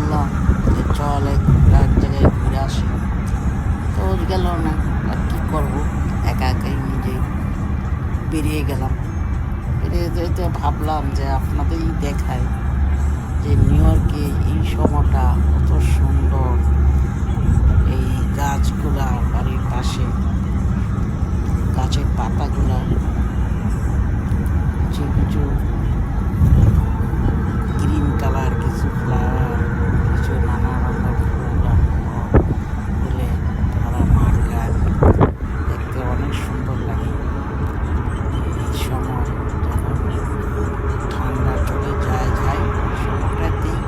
বললাম যে চল এক জায়গায় ঘুরে আসি, তো গেল না। আর কী করবো, একা একাই নিজেই বেরিয়ে গেলাম। বেরিয়ে যেতে ভাবলাম যে আপনাদেরই দেখায় যে নিউ ইয়র্কে এই সময়টা কত সুন্দর। এই গাছগুলা বাড়ির পাশে, গাছের পাতাগুলা কিছু কিছু গ্রিন কালার, কিছু ফ্লাওয়ার, কিছু নানা রকমের ফুলে ভরা মাঠ ঘাট দেখতে অনেক সুন্দর লাগে। এই সময় যখন ঠান্ডা চলে যায় ওই সময়টাতেই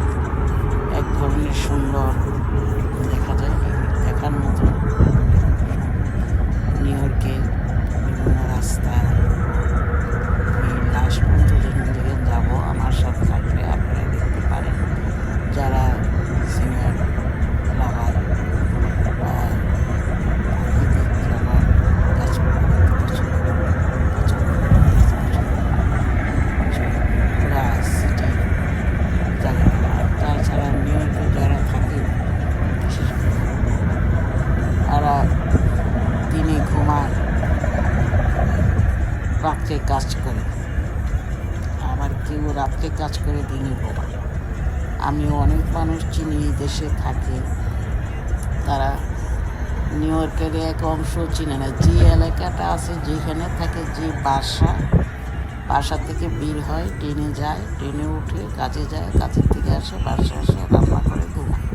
এক ধরনের সুন্দর দেখা যায়, দেখার মতো। নিউ ইয়র্কে বিভিন্ন রাস্তায় আমি লাস্ট পর্যন্ত যেখানে যাবো, আমার সাথে থাকলে আপনারা দেখতে পারেন। যারা সিনিয়র লাভার বা প্রাকৃতিক যারা গাছপালা দেখতে পছন্দ পুরা সিটি জায়গাগুলো। তাছাড়া নিউ ইয়র্কে যারা থাকে বিশেষ করে তারা দিনে ঘুমায়, রাত্রে কাজ করে। আবার কেউ রাত্রে কাজ করে দিনে ঘুমায়। আমিও অনেক মানুষ চিনি এই দেশে থাকে, তারা নিউ ইয়র্কের এক অংশ চিনে না। যে এলাকাটা আছে, যেখানে থাকে, যে বাসা থেকে বের হয়, ট্রেনে যায়, ট্রেনে উঠে কাজে যায়, কাজের থেকে আসে, বাসায় আসে, রান্না করে ঘুমায়,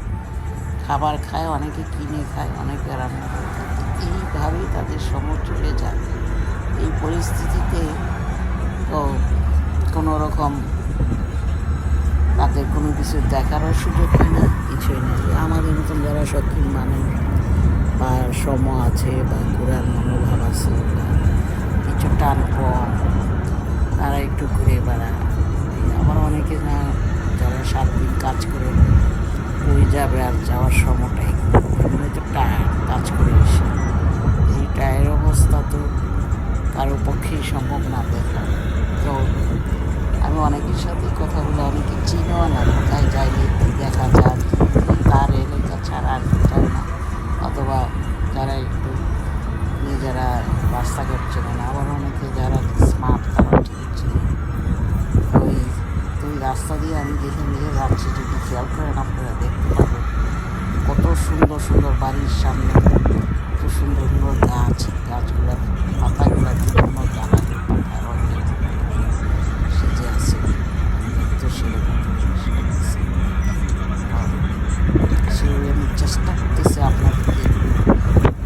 খাবার খায়, অনেকে কিনে খায়, অনেকে রান্না করে খায়। এইভাবেই তাদের সময় চলে যায়। এই পরিস্থিতিতে তো কোনো রকম তাদের কোনো কিছু দেখারও সুযোগ হয় না, কিছুই নেই। আমাদের মতন যারা শৌখিন মানুষ বা সময় আছে বা ঘোরার মনোভাব আছে বা কিছু টান কম, তারা একটু ঘুরে বেড়ায়। আবার অনেকে না, যারা 7 দিন কাজ করে ওই যাবে, আর যাওয়ার সময়টাই এমনি তো টায়ার, কাজ করে এসে এই টায়ার অবস্থা তো কারো পক্ষেই সম্ভব না দেখা। তো আমি অনেকের সাথে কথা বলে, অনেকে চিনেও না, কোথায় যাইলে কী দেখা যায়, তার এলাকা ছাড়া আর কোথাও না। অথবা যারা একটু নিজেরা রাস্তাঘাট চেনে না, আবার অনেকে যারা স্মার্ট, তারা ঠিক চিনে। ওই রাস্তা দিয়ে আমি যেখানে যাচ্ছি, যদি খেয়াল করেন আপনারা দেখতে পাবেন কত সুন্দর সুন্দর বাড়ির সামনে কত সুন্দর সুন্দর গাছগুলোর পাতাগুলো বিভিন্ন কালারের পাতা, রঙের সেজে আছে। তো সেরকম সেভাবে আমি চেষ্টা করতেছি আপনাদেরকে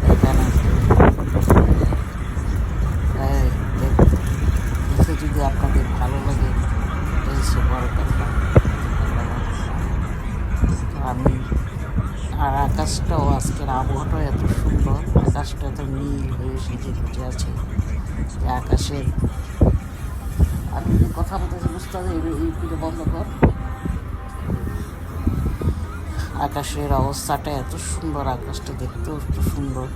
দেখানোর। দেখে যদি আপনাদের ভালো লাগে, এটাই সে বড় কথা। আমি আর আকাশটাও, আজকের আবহাওয়াটাও এত সুন্দর, আকাশটা এত নীল হয়ে সেজে গুজে আছে যে আকাশের, আমি কথা বলতেছি বুঝতে হবে, এই পিঠে বন্ধ কর। আকাশের অবস্থাটা এত সুন্দর, আকাশটা দেখতেও এত সুন্দর,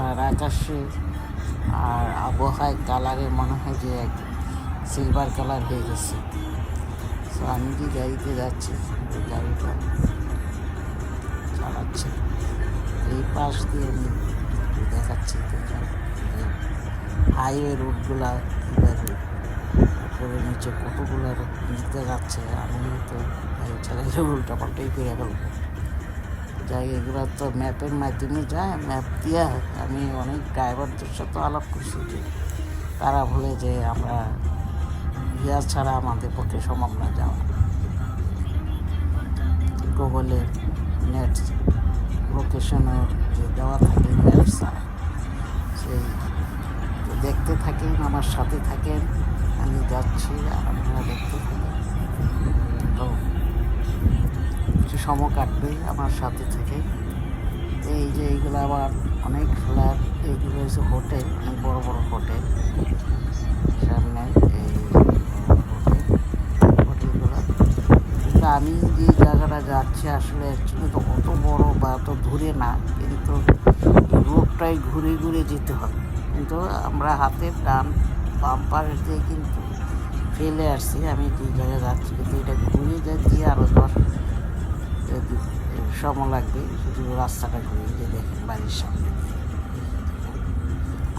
আর আকাশে আর আবহাওয়ায় কালারে মনে হয় যে এক সিলভার কালার হয়ে গেছে। তো আমি যে গাড়িতে যাচ্ছি, ওই গাড়িটা চালাচ্ছে এই পাশ দিয়ে, আমি দেখাচ্ছি হাইওয়ে রোডগুলা কীভাবে উপরে নিচে কতগুলো নিতে যাচ্ছে। আমি তো গাড়ি চালাইলে উল্টা পাল্টাই করে ফেলবো। জায়গাগুলো তো ম্যাপের মাধ্যমে যায়, ম্যাপ দিয়ে। আমি অনেক ড্রাইভারদের সাথে আলাপ করছি যে তারা বলে যে আমরা ছাড়া আমাদের পক্ষে সম্ভব না যাওয়া। গুগলের নেট লোকেশনও যে দেওয়া থাকে ম্যাপ ছাড়া, সেই দেখতে থাকেন, আমার সাথে থাকেন, আমি যাচ্ছি আর আপনারা দেখতে থাকেন। তো কিছু সময় কাটবে আমার সাথে থেকে। এই যে এইগুলো আবার অনেক ফ্ল্যাট, এইগুলো হচ্ছে হোটেল, অনেক বড় বড় হোটেল সামনে, এই হোটেলগুলো। কিন্তু আমি যে জায়গাটা যাচ্ছি আসলে অ্যাকচুয়ালি তো অত বড় বা অত দূরে না, কিন্তু রোডটাই ঘুরে ঘুরে যেতে হবে। কিন্তু আমরা হাতের ডান বাম্পার দিয়ে কিন্তু ফেলে আসছি, আমি যে জায়গায় যাচ্ছি, কিন্তু এটা ঘুরে যাচ্ছি আরও সময় লাগবে, শুধু রাস্তাটা ঘুরে যে দেখেন বাড়ির সামনে।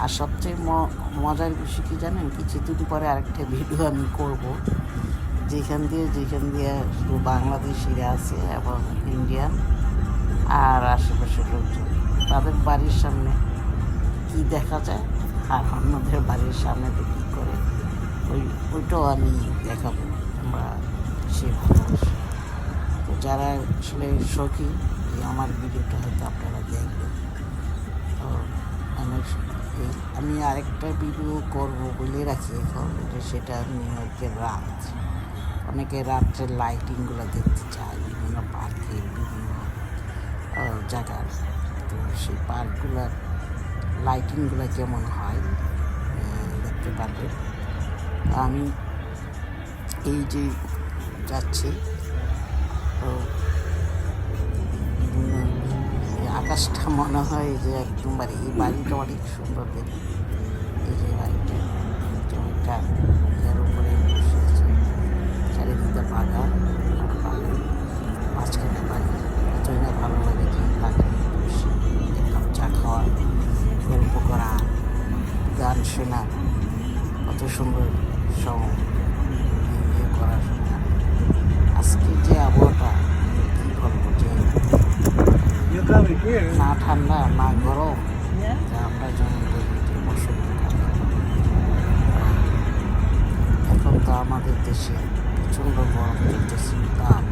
আর সবচেয়ে মজার বিষয় কি জানেন, কিছুদিন পরে আরেকটা ভিডিও আমি করব, যেখান দিয়ে শুধু বাংলাদেশিরা আছে এবং ইন্ডিয়ান আর আশেপাশের লোকজন, তাদের বাড়ির সামনে কি দেখা যায় আর অন্যদের বাড়ির সামনে তো কী করে, ওইটাও আমি দেখাবো। আমরা সে ভালোবাসি। তো যারা আসলে শৌখিন, আমার ভিডিওটা হয়তো আপনারা দেখবেন। তো আমি আরেকটা ভিডিও করব বলে রাখি এখন, সেটা নিউ ইয়র্কের রাত। অনেকে রাত্রের লাইটিংগুলো দেখতে চায় বিভিন্ন পার্কের বিভিন্ন জায়গার। তো সেই পার্কগুলোর লাইটিংগুলো কেমন হয় দেখতে পারবেন। আমি এই যে যাচ্ছি, তো আকাশটা মনে হয় যে একদম এই বাড়িটা অনেক সুন্দর দেখে। এই যে বাড়িটা একটা এর উপরে বসে আছে, চারিদিকটা বাগান আর বাগান, মাঝখানে বাড়ি। এতই না ভালো লাগে যে বাগানে বসে এক কাপ চা খাওয়া, গল্প করা, গান শোনা, কত সুন্দর সব করার সময়। আজকে যে আবহাওয়াটা কী বলবো, যে না ঠান্ডা না গরম, যা আমরা যেমন বলি যে বসন্তকাল। এখন তো আমাদের দেশে প্রচণ্ড গরম চলতেছে, তাপ।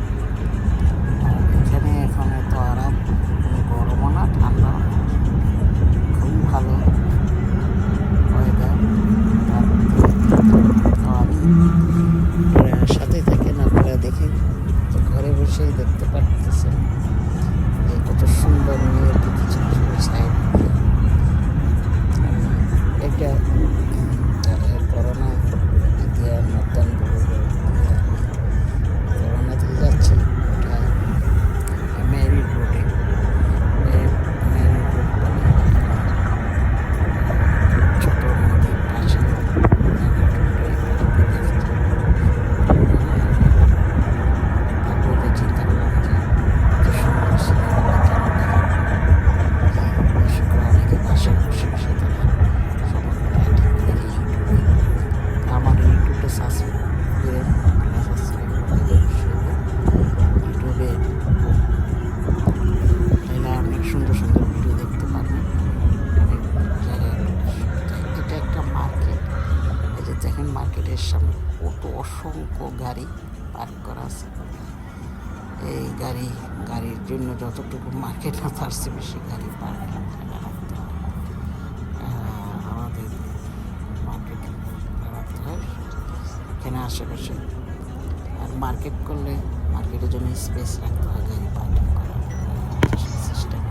এখানে এখন এত আরাম, কোনো গরমও না ঠান্ডা, খুবই ভালো ওয়েদার। সাথে থাকেন আপনারা, দেখেন তো ঘরে বসেই দেখতে পারতেছেন কত সুন্দর নিউ ইয়র্কের কিছু কিছু সাইড। এটা করোনা দিয়ে মতদান করোনা দিয়ে যাচ্ছি, ওটা মেরি রোডে। মেরি রোড বলে ছোট নদীর পাশে চিন্তা করলাম যে কত সুন্দর সিনেমা অনেকে বাসায় বসে বসে তারা সমগ্র লাইটিং দেখে ইউটিউবে, আমার ইউটিউবটা সাবস্ক্রাইব করে ইউটিউবে তাহলে অনেক সুন্দর সুন্দর ভিডিও দেখতে পারবেন। অনেক জায়গায় এটা একটা মার্কেট, এই যে দেখেন মার্কেটের সামনে কত অসংখ্য গাড়ি পার্ক করা আছে। এই গাড়ির জন্য যতটুকু মার্কেট না, তার চেয়ে বেশি গাড়ি পার্কিং জায়গা রাখতে হয়। আমাদের মার্কেট রাখতে হয় এখানে আশেপাশে। আর মার্কেট করলে মার্কেটের জন্য স্পেস রাখতে হয় গাড়ি পার্কিং করার সিস্টেম।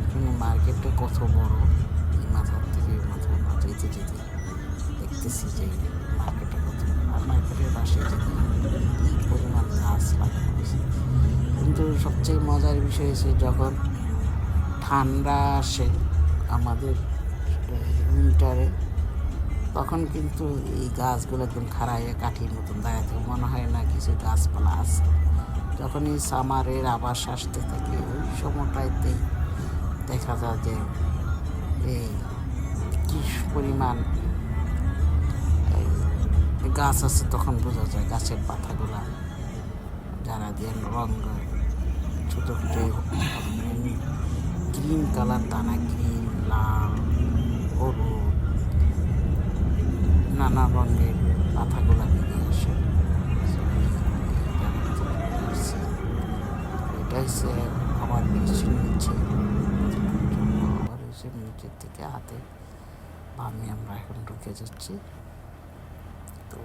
এখানে মার্কেটটা কত বড়, এই মাথার থেকে মাথার যেতে যেতে দেখতেছি যে মার্কেটে কত, আর মার্কেটের পাশে যেতে কী পরিমাণ গাছ লাগানো হয়েছে। কিন্তু সবচেয়ে মজার বিষয় হচ্ছে যখন ঠান্ডা আসে আমাদের উইন্টারে, তখন কিন্তু এই গাছগুলো একদম খাড়াইয়ে কাঠির মতন দাঁড়াতে মনে হয় না কিছু গাছপালা আছে। যখন এই সামারের আবাস আসতে থাকে, ওই সময়টাতেই দেখা যায় যে এই কী পরিমাণ গাছ আছে, তখন বোঝা যায় গাছের পাতাগুলা যারা দিয়ে রঙ ছোটো ছোটো গ্রিন কালার দানা, গ্রিন, লাল, হলুদ, নানা রঙের পাতাগুলা বেরিয়ে আসে। এটা হচ্ছে আবার নিচে আবার হচ্ছে নিচের থেকে হাতে বামে আমরা এখন ঢুকে যাচ্ছি। তো